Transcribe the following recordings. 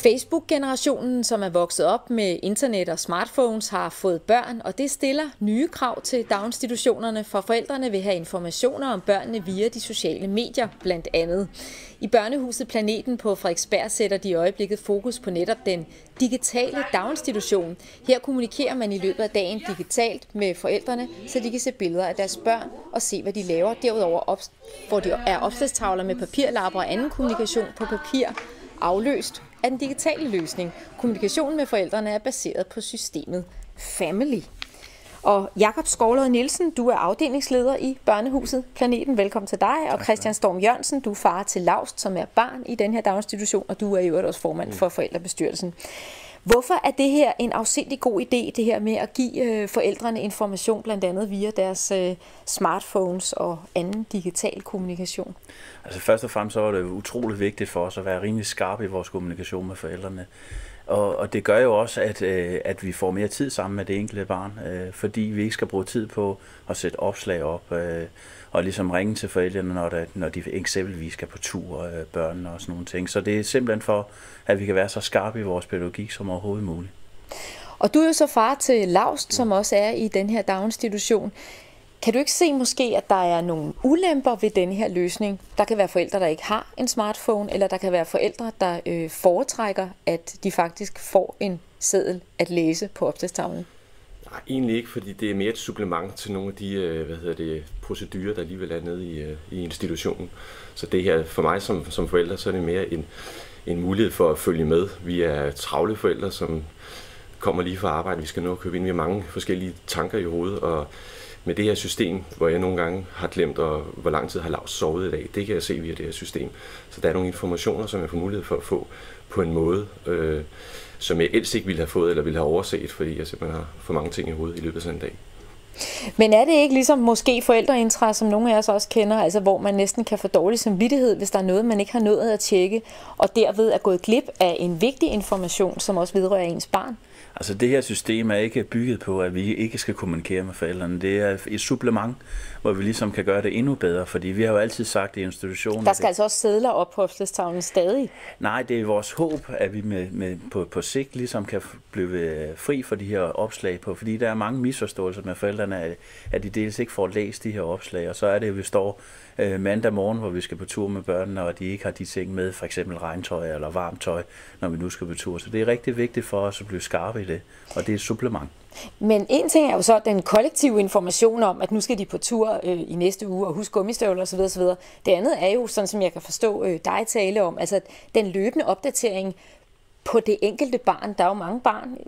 Facebook-generationen, som er vokset op med internet og smartphones, har fået børn, og det stiller nye krav til daginstitutionerne, for forældrene vil have informationer om børnene via de sociale medier, blandt andet. I børnehuset Planeten på Frederiksberg sætter de i øjeblikket fokus på netop den digitale daginstitution. Her kommunikerer man i løbet af dagen digitalt med forældrene, så de kan se billeder af deres børn og se, hvad de laver. Derudover hvor de er opslagstavler med papirlapper og anden kommunikation på papir, afløst af den digitale løsning. Kommunikationen med forældrene er baseret på systemet Family. Og Jakob Skovlod Nielsen, du er afdelingsleder i børnehuset Planeten. Velkommen til dig. Og Christian Storm Jørgensen, du er far til Laust, som er barn i den her daginstitution, og du er i øvrigt også formand for forældrebestyrelsen. Hvorfor er det her en afsindig god idé, det her med at give forældrene information, blandt andet via deres smartphones og anden digital kommunikation? Altså først og fremmest så er det utroligt vigtigt for os at være rimelig skarpe i vores kommunikation med forældrene. Og det gør jo også, at vi får mere tid sammen med det enkelte barn, fordi vi ikke skal bruge tid på at sætte opslag op og ligesom ringe til forældrene, når de eksempelvis skal på tur, børnene og sådan nogle ting. Så det er simpelthen for, at vi kan være så skarpe i vores pædagogik som overhovedet muligt. Og du er jo så far til Laust, som også er i den her daginstitution. Kan du ikke se måske, at der er nogle ulemper ved denne her løsning? Der kan være forældre, der ikke har en smartphone, eller der kan være forældre, der foretrækker, at de faktisk får en seddel at læse på opslagstavlen. Nej, egentlig ikke, fordi det er mere et supplement til nogle af de procedurer, der alligevel er nede i institutionen. Så det her, for mig som forældre, så er det mere en mulighed for at følge med. Vi er travle forældre, som kommer lige fra arbejde. Vi skal nå at købe ind. Vi har mange forskellige tanker i hovedet, og med det her system, hvor jeg nogle gange har glemt, hvor lang tid har Laust sovet i dag, det kan jeg se via det her system. Så der er nogle informationer, som jeg får mulighed for at få på en måde, som jeg ellers ikke ville have fået eller ville have overset, fordi jeg simpelthen har for mange ting i hovedet i løbet af sådan en dag. Men er det ikke ligesom måske forældreintra, som nogle af os også kender, altså hvor man næsten kan få dårlig samvittighed, hvis der er noget, man ikke har nået at tjekke, og derved er gået glip af en vigtig information, som også vedrører ens barn? Altså det her system er ikke bygget på, at vi ikke skal kommunikere med forældrene. Det er et supplement, hvor vi ligesom kan gøre det endnu bedre, fordi vi har jo altid sagt i institutionen... Der skal altså også sedler op på opslagstavlen stadig? Nej, det er vores håb, at vi på sigt ligesom kan blive fri for de her opslag på, fordi der er mange misforståelser med forældrene, at de dels ikke får læst de her opslag, og så er det, at vi står mandag morgen, hvor vi skal på tur med børnene, og de ikke har de ting med, for eksempel regntøj eller varmt tøj, når vi nu skal på tur. Så det er rigtig vigtigt for os at blive skarpe i det, og det er et supplement. Men en ting er jo så den kollektive information om, at nu skal de på tur i næste uge og huske gummistøvler osv. osv. Det andet er jo, sådan som jeg kan forstå dig tale om, altså den løbende opdatering på det enkelte barn. Der er jo mange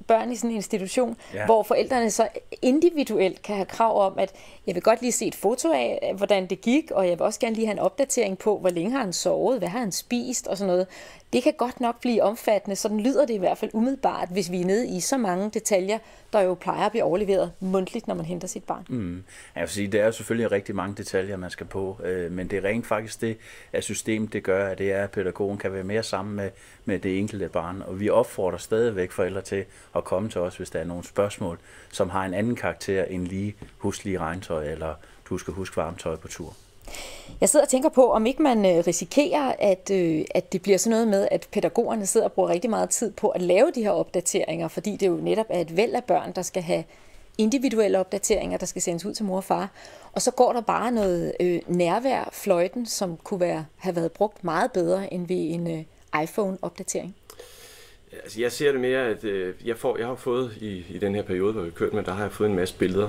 børn i sådan en institution, hvor forældrene så individuelt kan have krav om, at jeg vil godt lige se et foto af, hvordan det gik, og jeg vil også gerne lige have en opdatering på, hvor længe har han sovet, hvad har han spist og sådan noget. Det kan godt nok blive omfattende, sådan lyder det i hvert fald umiddelbart, hvis vi er nede i så mange detaljer, der jo plejer at blive overleveret mundtligt, når man henter sit barn. Jeg vil sige, det er jo selvfølgelig rigtig mange detaljer, man skal på, men det er rent faktisk det, at systemet det gør, at det er, at pædagogen kan være mere sammen med det enkelte barn, og vi opfordrer stadigvæk forældre til at komme til os, hvis der er nogle spørgsmål, som har en anden karakter end husk lige regntøj, eller du skal huske varmt tøj på tur. Jeg sidder og tænker på, om ikke man risikerer, at det bliver sådan noget med, at pædagogerne sidder og bruger rigtig meget tid på at lave de her opdateringer, fordi det jo netop er et væld af børn, der skal have individuelle opdateringer, der skal sendes ud til mor og far. Og så går der bare noget nærvær fløjten, som kunne have været brugt meget bedre end ved en iPhone-opdatering. Altså jeg ser det mere, at jeg har fået i den her periode, hvor vi kørt med, der har jeg fået en masse billeder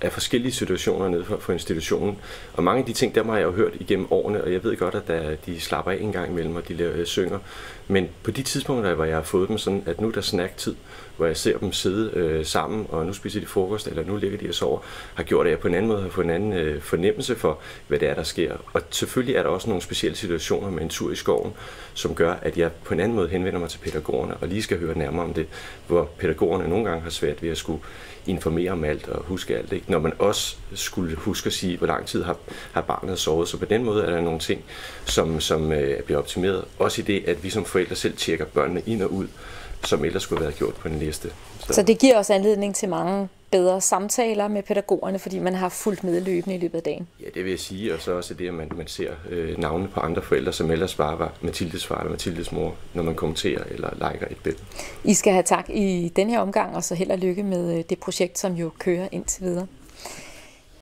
af forskellige situationer nede for institutionen. Og mange af de ting, der har jeg jo hørt igennem årene, og jeg ved godt, at de slapper af en gang imellem, og de synger. Men på de tidspunkter, hvor jeg har fået dem sådan, at nu er der snacktid, hvor jeg ser dem sidde sammen, og nu spiser de frokost, eller nu ligger de og sover, har gjort, at jeg på en anden måde har fået en anden fornemmelse for, hvad det er, der sker. Og selvfølgelig er der også nogle specielle situationer med en tur i skoven, som gør, at jeg på en anden måde henvender mig til pædagogerne, og lige skal høre nærmere om det, hvor pædagogerne nogle gange har svært ved at skulle informere om alt og huske alt, ikke? Når man også skulle huske at sige, hvor lang tid har barnet sovet. Så på den måde er der nogle ting, som bliver optimeret. Også i det, at vi som forældre selv tjekker børnene ind og ud som ellers skulle have været gjort på den liste. Så det giver også anledning til mange bedre samtaler med pædagogerne, fordi man har fulgt med løbende i løbet af dagen. Ja, det vil jeg sige, og så også det, at man ser navne på andre forældre, som ellers bare var Mathildes far eller Mathildes mor, når man kommenterer eller liker et billede. I skal have tak i den her omgang, og så held og lykke med det projekt, som jo kører indtil videre.